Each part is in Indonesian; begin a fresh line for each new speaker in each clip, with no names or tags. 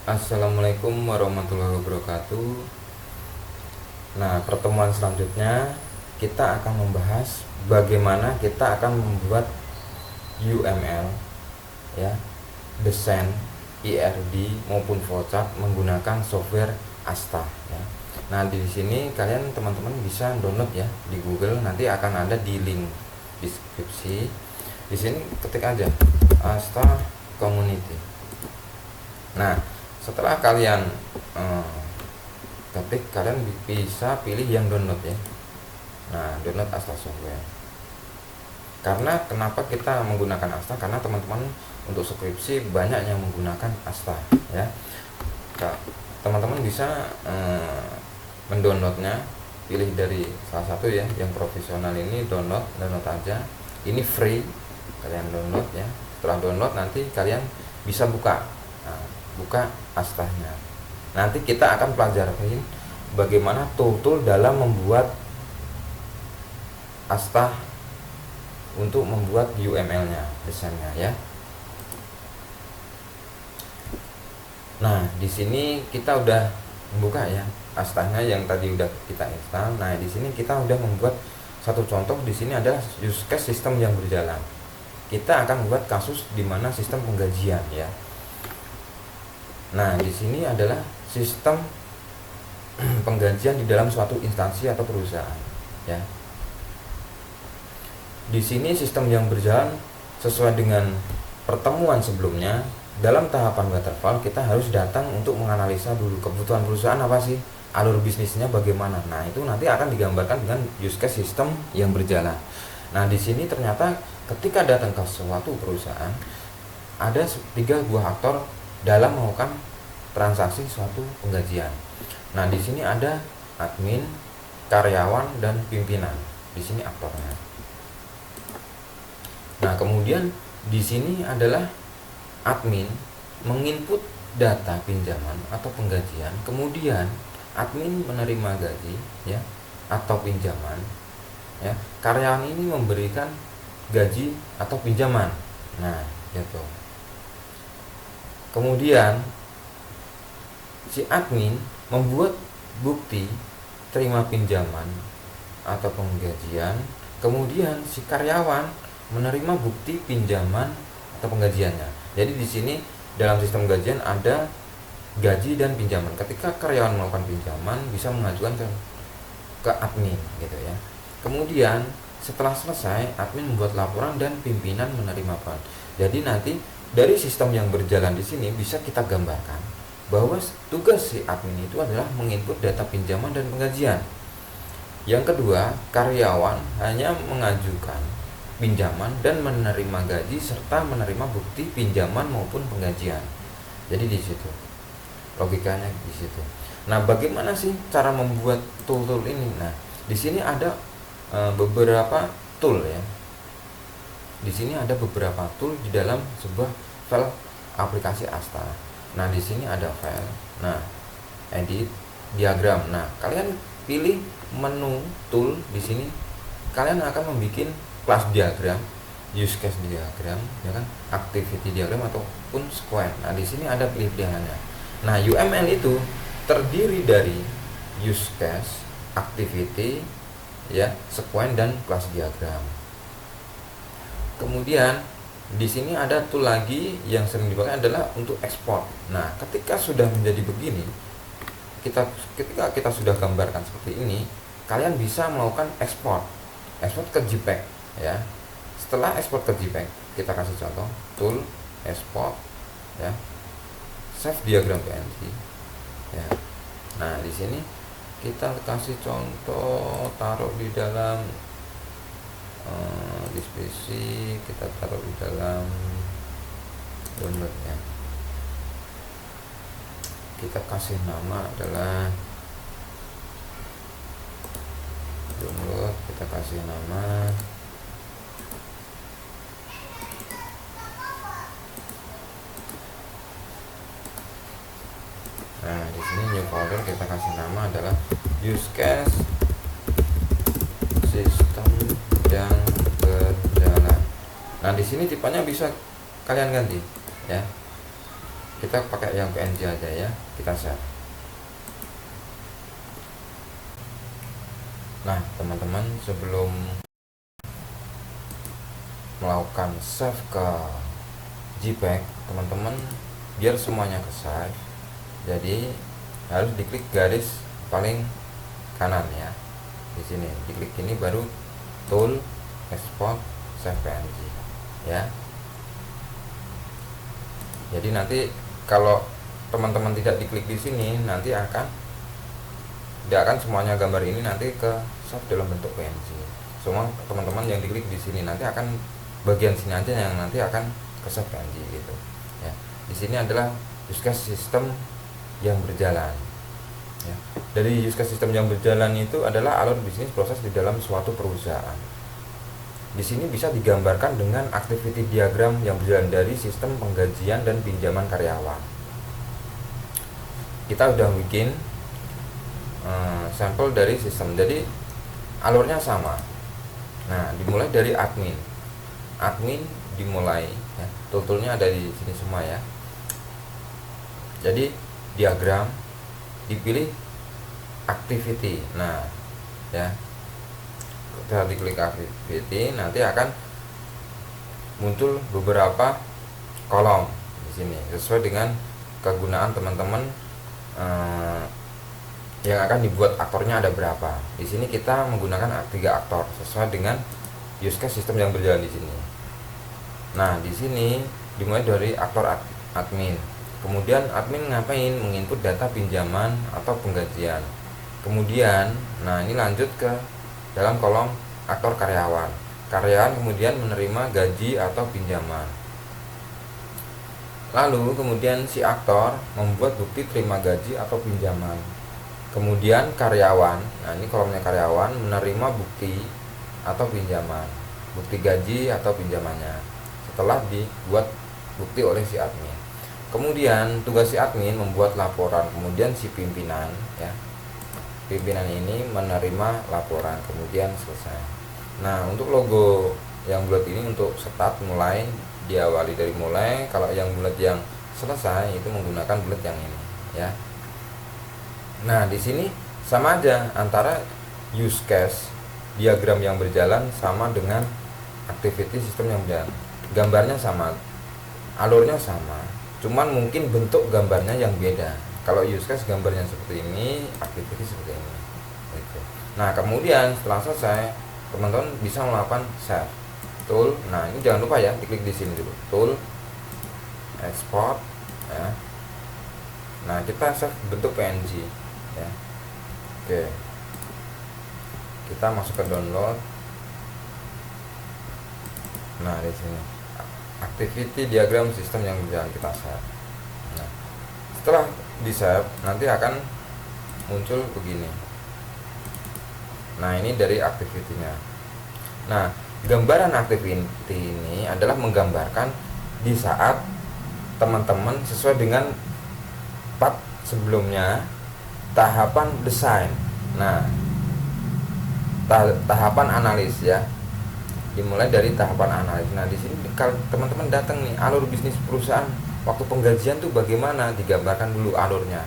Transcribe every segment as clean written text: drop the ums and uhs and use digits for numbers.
Assalamualaikum warahmatullahi wabarakatuh. Nah, pertemuan selanjutnya kita akan membahas bagaimana kita akan membuat UML, ya, desain IRD maupun flowchart menggunakan software Asta, ya. Nah, di sini kalian teman-teman bisa download ya di Google, nanti akan ada di link deskripsi. Di sini ketik aja Asta Community. Nah, setelah kalian ketik, kalian bisa pilih yang download ya. Nah, download Asta software. Karena kenapa kita menggunakan Asta? Karena teman-teman untuk skripsi banyak yang menggunakan Asta ya. Teman-teman bisa mendownloadnya, pilih dari salah satu ya, yang profesional ini download aja. Ini free, kalian download ya. Setelah download nanti kalian bisa buka. Nah, buka Astanya. Nanti kita akan pelajarin bagaimana tool-tool dalam membuat Asta untuk membuat UML-nya, desainnya ya. Nah, di sini kita udah membuka ya Astanya yang tadi udah kita install. Nah, di sini kita udah membuat satu contoh. Di sini adalah use case sistem yang berjalan. Kita akan membuat kasus di mana sistem penggajian ya. Nah, di sini adalah sistem penggajian di dalam suatu instansi atau perusahaan, ya. Di sini sistem yang berjalan sesuai dengan pertemuan sebelumnya. Dalam tahapan waterfall, kita harus datang untuk menganalisa dulu kebutuhan perusahaan apa sih, alur bisnisnya bagaimana. Nah, itu nanti akan digambarkan dengan use case sistem yang berjalan. Nah, di sini ternyata ketika datang ke suatu perusahaan, ada 3 buah aktor dalam melakukan transaksi suatu penggajian. Nah, di sini ada admin, karyawan, dan pimpinan. Di sini aktornya. Nah, kemudian di sini adalah admin menginput data pinjaman atau penggajian, kemudian admin menerima gaji ya atau pinjaman ya. Karyawan ini memberikan gaji atau pinjaman. Nah, gitu. Kemudian si admin membuat bukti terima pinjaman atau penggajian, kemudian si karyawan menerima bukti pinjaman atau penggajiannya. Jadi di sini dalam sistem gajian ada gaji dan pinjaman. Ketika karyawan melakukan pinjaman, bisa mengajukan ke admin gitu ya. Kemudian setelah selesai, admin membuat laporan dan pimpinan menerima peran. Jadi nanti dari sistem yang berjalan di sini bisa kita gambarkan bahwa tugas si admin itu adalah menginput data pinjaman dan penggajian. Yang kedua, karyawan hanya mengajukan pinjaman dan menerima gaji serta menerima bukti pinjaman maupun penggajian. Jadi di situ logikanya di situ. Nah, bagaimana sih cara membuat tool-tool ini? Nah, di sini ada beberapa tool ya. Di sini ada beberapa tool di dalam sebuah file aplikasi Asta. Nah, di sini ada file. Nah, edit diagram. Nah, kalian pilih menu tool di sini. Kalian akan membuat class diagram, use case diagram, ya kan, activity diagram ataupun square. Nah, di sini ada pilih-pilihannya. Nah, UML itu terdiri dari use case, activity, ya, square dan class diagram. Kemudian di sini ada tool lagi yang sering dipakai adalah untuk ekspor. Nah, ketika sudah menjadi begini, ketika kita sudah gambarkan seperti ini, kalian bisa melakukan ekspor ke JPEG ya. Setelah ekspor ke JPEG, kita kasih contoh tool export ya, save diagram PNG ya. Nah, di sini kita kasih contoh, taruh di dalam diskusi, kita taruh di dalam downloadnya. Kita kasih nama adalah download, kita kasih nama nah, di sini new folder, kita kasih nama adalah use case sistem yang berjalan. Nah, di sini tipenya bisa kalian ganti ya. kita pakai yang PNG aja ya, kita save. Nah teman-teman, sebelum melakukan save ke JPEG, teman-teman biar semuanya ke save, jadi harus diklik garis paling kanan ya, di sini diklik ini baru tool export save PNG ya. Jadi nanti kalau teman-teman tidak diklik di sini, nanti tidak akan semuanya gambar ini nanti ke save dalam bentuk PNG. Semua teman-teman yang diklik di sini nanti akan bagian sini aja yang nanti akan ke save PNG gitu ya. Di sini adalah use case sistem yang berjalan ya. Dari use case sistem yang berjalan itu adalah alur bisnis proses di dalam suatu perusahaan. Di sini bisa digambarkan dengan activity diagram yang berjalan dari sistem penggajian dan pinjaman karyawan. Kita udah bikin sampel dari sistem, jadi alurnya sama. Nah, dimulai dari admin dimulai ya. Toolnya ada di sini semua ya. Jadi diagram, dipilih activity. Nah ya, kita diklik activity, nanti akan muncul beberapa kolom di sini sesuai dengan kegunaan teman-teman yang akan dibuat aktornya ada berapa. Di sini kita menggunakan 3 aktor sesuai dengan use case sistem yang berjalan di sini. Nah, di sini dimulai dari aktor admin. Kemudian admin ngapain? Menginput data pinjaman atau penggajian. Kemudian, nah ini lanjut ke dalam kolom aktor karyawan. Karyawan kemudian menerima gaji atau pinjaman. Lalu kemudian si aktor membuat bukti terima gaji atau pinjaman. Kemudian karyawan, nah ini kolomnya karyawan menerima bukti atau pinjaman, bukti gaji atau pinjamannya setelah dibuat bukti oleh si admin. Kemudian tugas si admin membuat laporan, kemudian si pimpinan ya, pimpinan ini menerima laporan, kemudian selesai. Nah untuk logo yang bulat ini untuk start mulai, diawali dari mulai. Kalau yang bulat yang selesai itu menggunakan bulat yang ini ya. Nah di sini sama aja antara use case diagram yang berjalan sama dengan activity sistem yang berjalan. Gambarnya sama, alurnya sama, cuman mungkin bentuk gambarnya yang beda. Kalau use case gambarnya seperti ini, activity seperti ini gitu. Nah kemudian setelah selesai, teman-teman bisa melakukan save tool. Nah ini jangan lupa ya, diklik di sini dulu, tool export ya. Nah kita save bentuk PNG ya. Oke, kita masuk ke download. Nah di sini activity diagram sistem yang berjalan, kita save. Nah setelah di save nanti akan muncul begini. Nah ini dari activity-nya. Nah gambaran activity ini adalah menggambarkan di saat teman-teman sesuai dengan part sebelumnya, tahapan desain. Nah tahapan analis ya, dimulai dari tahapan analis. Nah di sini kalau teman-teman datang nih, alur bisnis perusahaan waktu penggajian tuh bagaimana, digambarkan dulu alurnya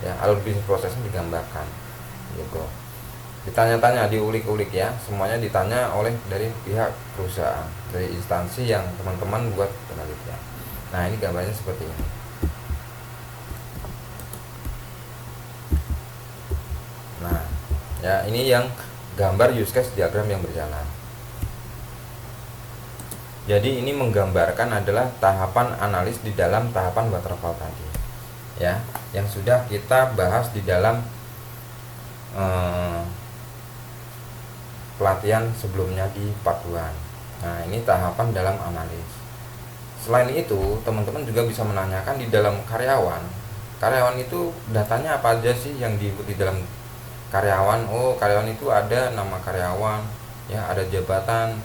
ya, alur bisnis prosesnya digambarkan gitu. Ditanya-tanya, diulik-ulik ya, semuanya ditanya oleh dari pihak perusahaan, dari instansi yang teman-teman buat penelitian. Nah ini gambarnya seperti ini. Nah ya, ini yang gambar use case diagram yang berjalan. Jadi ini menggambarkan adalah tahapan analis di dalam tahapan waterfall tadi ya, yang sudah kita bahas di dalam pelatihan sebelumnya di part 1. Nah ini tahapan dalam analis. Selain itu teman-teman juga bisa menanyakan di dalam karyawan itu datanya apa aja sih yang diikuti dalam karyawan. Oh karyawan itu ada nama karyawan ya, ada jabatan.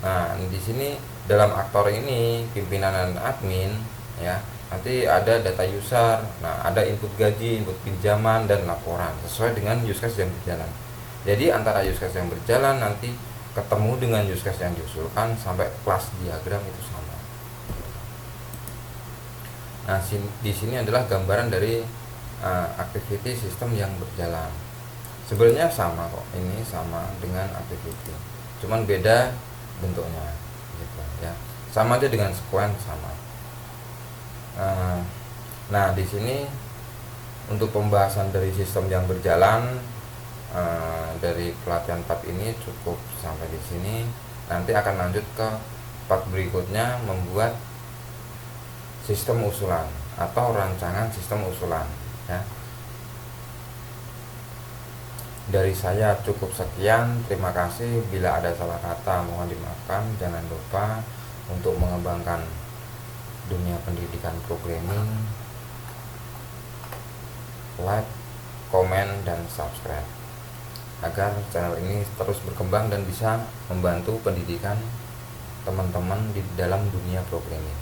Nah di sini dalam aktor ini pimpinan dan admin ya, nanti ada data user. Nah ada input gaji, input pinjaman dan laporan sesuai dengan use case yang berjalan. Jadi antara use case yang berjalan nanti ketemu dengan use case yang diusulkan sampai kelas diagram itu sama. Nah, di sini adalah gambaran dari activity sistem yang berjalan. Sebenarnya sama kok, ini sama dengan activity, cuman beda bentuknya gitu ya. Sama aja dengan sequence sama. Nah, di sini untuk pembahasan dari sistem yang berjalan dari pelatihan part ini cukup sampai di sini. Nanti akan lanjut ke part berikutnya, membuat sistem usulan atau rancangan sistem usulan ya. Dari saya cukup sekian, terima kasih. Bila ada salah kata mohon dimaafkan. Jangan lupa untuk mengembangkan dunia pendidikan programming, like, komen, dan subscribe agar channel ini terus berkembang dan bisa membantu pendidikan teman-teman di dalam dunia programming.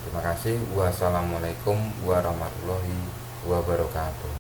Terima kasih. Wassalamualaikum warahmatullahi wabarakatuh.